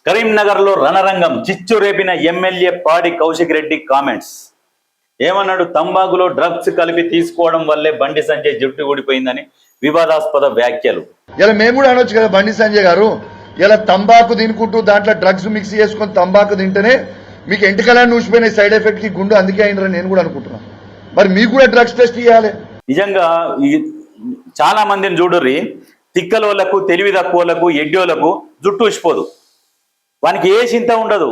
కరీంనగర్లో రణరంగం, చిచ్చు రేపిన ఎమ్మెల్యే పాడి కౌశిక్ రెడ్డి కామెంట్స్. ఏమన్నాడు? తంబాకులో డ్రగ్స్ కలిపి తీసుకోవడం వల్లే బండి సంజయ్ జుట్టు ఊడిపోయిందని వివాదాస్పద వ్యాఖ్యలు. ఇలా మేము కూడా అనొచ్చు కదా, బండి సంజయ్ గారు ఇలా తంబాకు తినుకుంటూ దాంట్లో డ్రగ్స్ మిక్స్ చేసుకొని తంబాకు తింటేనే మీకు ఎంటికలన్నీ ఊసిపోయిన సైడ్ ఎఫెక్ట్ కి గుండు అందుకే అయినరని నేను కూడా అనుకుంటున్నాను. మరి మీకు కూడా డ్రగ్స్ టెస్ట్ చేయాలి. నిజంగా చాలా మందిని చూడుర్రి, తిక్కలోళ్లకు, తెలివి తక్కువలకు, ఎడ్డోళ్లకు జుట్టు ఊసిపోదు. వానికి ఏ చింత ఉండదు.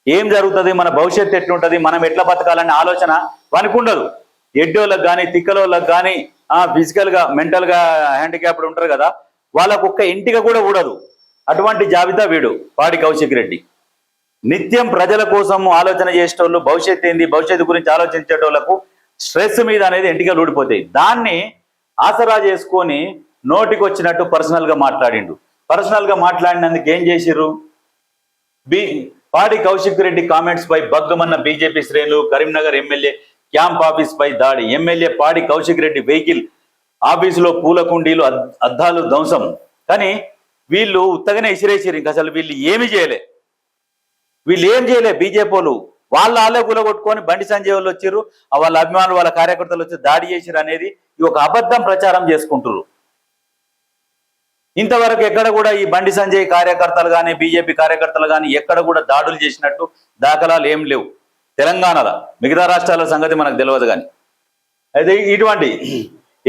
ఏం జరుగుతుంది, మన భవిష్యత్తు ఎట్లుంటుంది, మనం ఎట్లా బతకాలనే ఆలోచన వానికి ఉండదు. ఎడ్డోళ్ళకు కానీ, తిక్కలోళ్ళకు కానీ, ఫిజికల్గా మెంటల్గా హ్యాండిక్యాప్డ్ ఉంటారు కదా, వాళ్ళకు ఒక్క ఇంటిగా కూడా ఊడదు. అటువంటి జాబితా వీడు పాడి కౌశిక్ రెడ్డి. నిత్యం ప్రజల కోసం ఆలోచన చేసేటోళ్ళు, భవిష్యత్తు ఏంది, భవిష్యత్తు గురించి ఆలోచించేటోళ్లకు స్ట్రెస్ మీద అనేది ఎంటికలు ఊడిపోతాయి. దాన్ని ఆసరా చేసుకొని నోటికి వచ్చినట్టు పర్సనల్గా మాట్లాడిండు. పర్సనల్గా మాట్లాడినందుకు ఏం చేసిర్రు? పాడి కౌశిక్ రెడ్డి కామెంట్స్ పై బగ్గమన్న బీజేపీ శ్రేణులు. కరీంనగర్ ఎమ్మెల్యే క్యాంప్ ఆఫీస్ పై దాడి. ఎమ్మెల్యే పాడి కౌశిక్ రెడ్డి వెహికల్ ఆఫీసులో పూల కుండీలు, అద్దాలు ధ్వంసం. కానీ వీళ్ళు ఉత్తగానే ఇసిరేసిరు. ఇంకా అసలు వీళ్ళు ఏమి చేయలే. ఏం చేయలే బీజేపీ వాళ్ళు. వాళ్ళ కూలగొట్టుకొని బండి సంజయ్ వాళ్ళు వచ్చారు, వాళ్ళ అభిమానులు, వాళ్ళ కార్యకర్తలు వచ్చి దాడి చేసిరు అనేది ఒక అబద్ధం ప్రచారం చేసుకుంటారు. ఇంతవరకు ఎక్కడ కూడా ఈ బండి సంజయ్ కార్యకర్తలు కానీ, బీజేపీ కార్యకర్తలు కానీ ఎక్కడ కూడా దాడులు చేసినట్టు దాఖలాలు ఏం లేవు తెలంగాణలో. మిగతా రాష్ట్రాల సంగతి మనకు తెలియదు. కానీ అయితే ఇటువంటి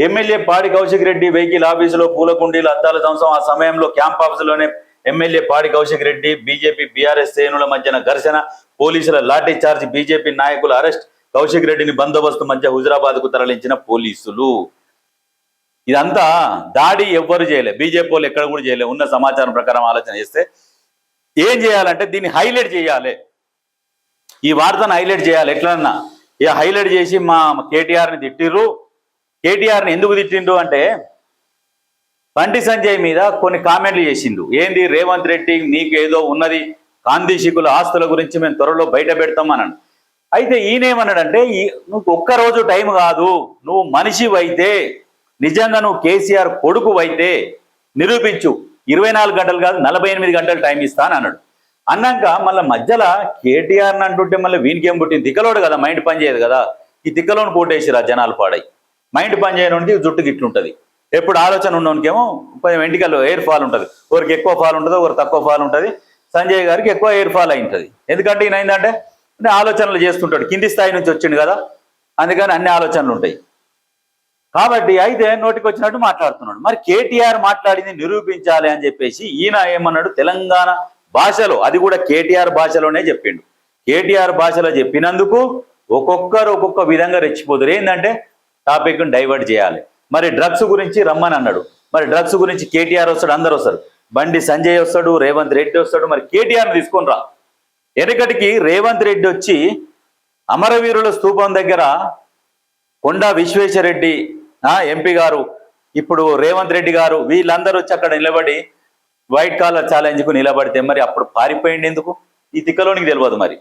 ఎమ్మెల్యే పాడి కౌశిక్ రెడ్డి వెహికల్ ఆఫీసులో పూల కుండీలు, అద్దాల ధ్వంసం. ఆ సమయంలో క్యాంప్ ఆఫీసులోనే ఎమ్మెల్యే పాడి కౌశిక్ రెడ్డి, బీజేపీ బీఆర్ఎస్ శ్రేణుల మధ్యన ఘర్షణ, పోలీసుల లాఠీ చార్జ్, బీజేపీ నాయకుల అరెస్ట్. కౌశిక్ రెడ్డిని బందోబస్తు మధ్య హుజరాబాద్కు తరలించిన పోలీసులు. ఇదంతా దాడి ఎవ్వరు చేయలే, బీజేపీ వాళ్ళు ఎక్కడ కూడా చేయలే. ఉన్న సమాచారం ప్రకారం ఆలోచన చేస్తే ఏం చేయాలంటే దీన్ని హైలైట్ చేయాలి. ఈ వార్తను హైలైట్ చేయాలి. ఎట్లన్నా ఇక హైలైట్ చేసి మా కేటీఆర్ని తిట్టిర్రు. కేటీఆర్ని ఎందుకు తిట్టిండ్రు అంటే బండి సంజయ్ మీద కొన్ని కామెంట్లు చేసిండు. ఏంది, రేవంత్ రెడ్డి నీకు ఏదో ఉన్నది, కాందిశికుల ఆస్తుల గురించి మేము త్వరలో బయట పెడతాం అన్నాడు. అయితే ఈయనేమన్నాడంటే, నువ్వు ఒక్కరోజు టైం కాదు, నువ్వు మనిషివైతే, నిజంగా నువ్వు కేసీఆర్ కొడుకు అయితే నిరూపించు, 24 గంటలు కాదు 48 గంటలు టైం ఇస్తాను అన్నాడు. అన్నాక మళ్ళీ మధ్యలో కేటీఆర్ని అంటుంటే మళ్ళీ వీనికేం పుట్టింది? తిక్కలోడు కదా, మైండ్ పని చేయదు కదా. ఈ తిక్కలోని పోటేసిరా జనాలు పాడై. మైండ్ పని చేయడానికి జుట్టుకి ఇట్లుంటుంది. ఎప్పుడు ఆలోచన ఉన్నోనికేమో కొంచెం వెంటికల్లో ఎయిర్ ఫాల్ ఉంటుంది. ఒకరికి ఎక్కువ ఫాల్ ఉంటుంది, ఒకరు తక్కువ ఫాల్ ఉంటుంది. సంజయ్ గారికి ఎక్కువ ఎయిర్ ఫాల్ అయి ఉంటుంది. ఎందుకంటే ఈయన ఏంటంటే ఆలోచనలు చేస్తుంటాడు, కింది స్థాయి నుంచి వచ్చిండు కదా, అందుకని అన్ని ఆలోచనలు ఉంటాయి. కాబట్టి అయితే నోటికి వచ్చినట్టు మాట్లాడుతున్నాడు. మరి కేటీఆర్ మాట్లాడింది నిరూపించాలి అని చెప్పేసి ఈయన ఏమన్నాడు, తెలంగాణ భాషలో, అది కూడా కేటీఆర్ భాషలోనే చెప్పిండు. కేటీఆర్ భాషలో చెప్పినందుకు ఒక్కొక్కరు ఒక్కొక్క విధంగా రెచ్చిపోతారు. ఏంటంటే టాపిక్ను డైవర్ట్ చేయాలి. మరి డ్రగ్స్ గురించి రమ్మని అన్నాడు. మరి డ్రగ్స్ గురించి కేటీఆర్ వస్తాడు, అందరు వస్తారు. బండి సంజయ్ వస్తాడు, రేవంత్ రెడ్డి వస్తాడు. మరి కేటీఆర్ని తీసుకొని రా. వెనకటికి రేవంత్ రెడ్డి వచ్చి అమరవీరుల స్తూపం దగ్గర కొండా విశ్వేశ్వరరెడ్డి ఎంపీ గారు, ఇప్పుడు రేవంత్ రెడ్డి గారు, వీళ్ళందరూ వచ్చి అక్కడ నిలబడి వైట్ కాలర్ ఛాలెంజ్కు నిలబడితే మరి అప్పుడు పారిపోయింది ఎందుకు? ఈ తిక్కలోనికి తెలియదు. మరి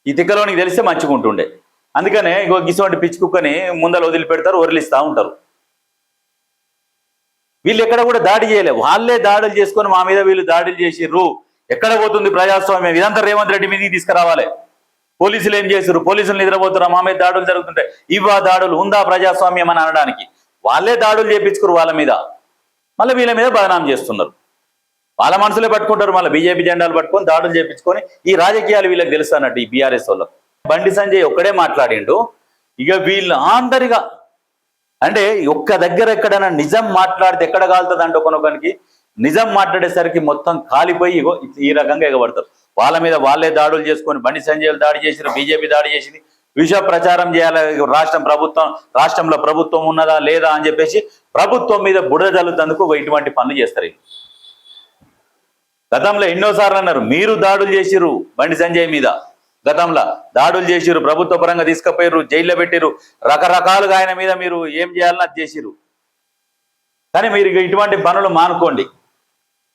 ఈ తిక్కలోనికి తెలిస్తే మంచిగుంటుండే. అందుకనే ఇంకో గిసోంటి పిచ్చి కుక్కని ముందర వదిలిపెడతారు, వదిలిస్తూ ఉంటారు. వీళ్ళు ఎక్కడ కూడా దాడి చేయలే, వాళ్ళే దాడులు చేసుకొని మా మీద వీళ్ళు దాడులు చేసిర్రు. ఎక్కడ పోతుంది ప్రజాస్వామ్యం? ఇదంతా రేవంత్ రెడ్డి మీదకి తీసుకురావాలి. పోలీసులు ఏం చేసిర్రు? పోలీసులు నిద్రపోతున్నారు, మా మీద దాడులు జరుగుతుంటాయి. ఇవా దాడులు ఉందా ప్రజాస్వామ్యం అని అనడానికి? వాళ్ళే దాడులు చేపించుకురు వాళ్ళ మీద, మళ్ళీ వీళ్ళ మీద బదనాం చేస్తున్నారు. వాళ్ళ మనసులే పట్టుకుంటారు, మళ్ళీ బీజేపీ జెండాలు పట్టుకొని దాడులు చేపించుకొని. ఈ రాజకీయాలు వీళ్ళకి తెలుసు అన్నట్టు ఈ బీఆర్ఎస్ వాళ్ళకు. బండి సంజయ్ ఒక్కడే మాట్లాడిండు. ఇక వీళ్ళు అందరిగా అంటే ఒక్క దగ్గర ఎక్కడైనా నిజం మాట్లాడితే ఎక్కడ కాలుతుంది అంటే ఒకనొకనికి నిజం మాట్లాడేసరికి మొత్తం కాలిపోయి ఇగో ఈ రకంగా ఎగబడతారు. వాళ్ళ మీద వాళ్ళే దాడులు చేసుకొని బండి సంజయ్ దాడి చేసిరు, బీజేపీ దాడి చేసింది. విష ప్రచారం చేయాలి, రాష్ట్రంలో ప్రభుత్వం ఉన్నదా లేదా అని చెప్పేసి ప్రభుత్వం మీద బురద జల్లుతందుకు ఇటువంటి పనులు చేస్తారు. గతంలో ఎన్నోసార్లు అన్నారు, మీరు దాడులు చేసిరు బండి సంజయ్ మీద, గతంలో దాడులు చేసిరు, ప్రభుత్వ పరంగా తీసుకుపోయారు, జైల్లో పెట్టిరు, రకరకాలుగా ఆయన మీద మీరు ఏం చేయాలని అది చేసిరు. కానీ మీరు ఇటువంటి పనులు మానుకోండి.